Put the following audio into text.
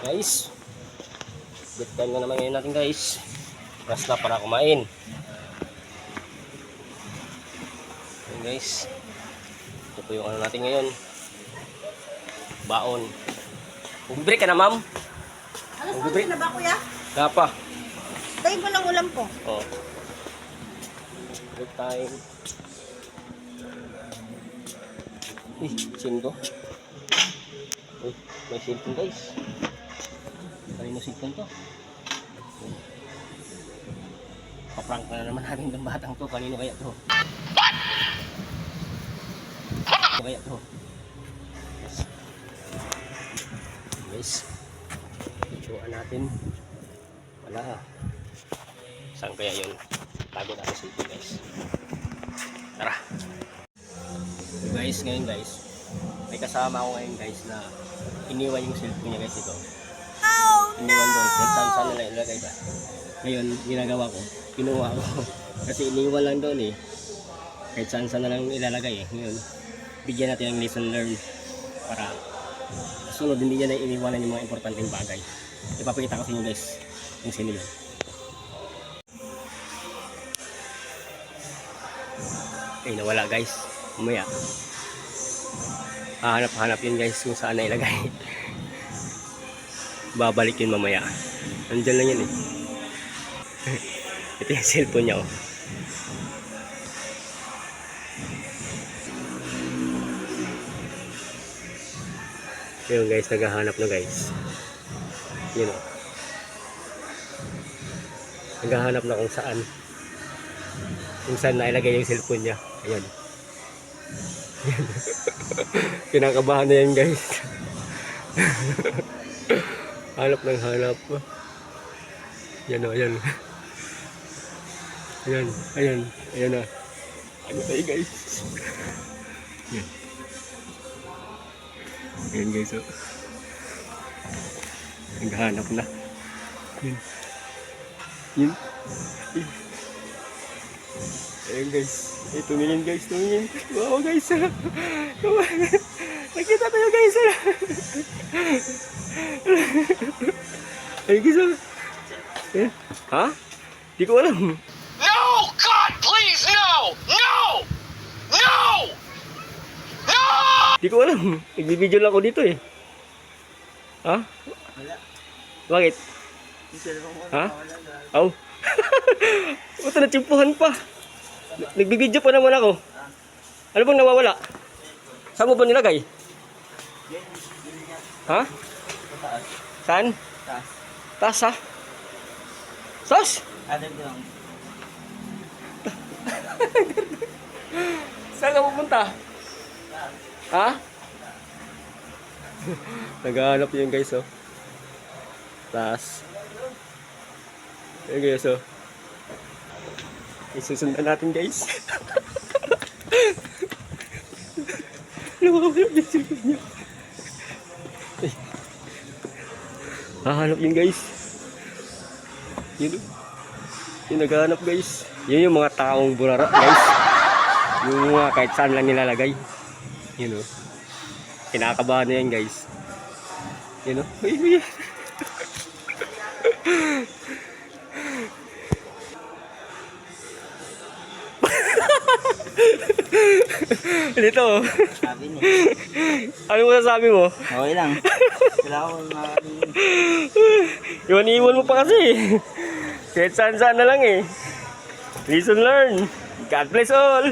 Guys, good time na naman ngayon natin guys. Oras na para kumain. Ayan guys, ito po yung ano natin ngayon, baon. Mag-break ka na ma'am? Alas 11 na ba kuya? Kaya pa. Tayo ko lang ulam ko. Oh. Break time. Sino to? Uy, may cellphone guys. Kanino cellphone to? Paprank na naman natin ng batang to. Kanino kaya to? What? Kanino kaya to? Guys, ituan natin. Wala ha. Saan kaya yun? Tago natin cellphone guys. Tara. Guys, ngayon guys, may kasama ako ngayon guys na iniwan yung cellphone niya guys ito. Iniwan doon, kahit saan nila ilagay ba? Ngayon, ginagawa ko, kinuha ko. Kasi iniwan lang doon eh. Kahit saan na lang ilalagay eh. Ngayon, bigyan natin ng lesson learned para sunod hindi niya na iniwanan yung mga importanteng bagay. Ipapakita ko sa inyo guys yung sino yun. Okay, nawala guys. Mamaya hanap yun guys kung saan na ilagay. Babalik yun mamaya. Nandyan lang yun eh. Ito yung cellphone niya oh. Yun guys, naghahanap na guys. Yun oh. Naghahanap na kung saan na ilagay yung cellphone niya. Ayan. Kinakabahan na yan guys. Hanap ng hanap. Yan o, ayan. Ayan na. Ano tayo guys? Yan. Ayan guys o. Naghahanap na. Yan. Ayan guys. Tumingin guys, tumingin. Wow guys. Nakita tayo guys. Ayan guys. Ha? Di ko alam. No! God, please, no! No! No! No! Di ko alam. Nagbibideo lang ako dito eh. Ha? Wala. Bakit? Ha? Aw. Ba't natsimpuhan pa? Nagbibideo pa naman ako. Ano bang nawawala? Saan mo ba nilagay? Ha? Saan? Taas ha? Sas? Ano doon? Saan ka pupunta? Ha? Naghahanap yun guys oh. Taas. Ayan guys oh. Isusundan natin guys. Nawawala yung cellphone niya. Hahanap yun guys. Yun yung naghahanap guys. Yun yung mga taong burara guys. Yung mga kahit saan lang nilalagay. Yun o. Kinakabahan na yan guys. Yun o. Dito. Sabi niya. Ano mo sasabi mo? Okay lang. Wala akong Iwan mo pa kasi. Kahit saan na lang eh. Lesson learned. God bless all.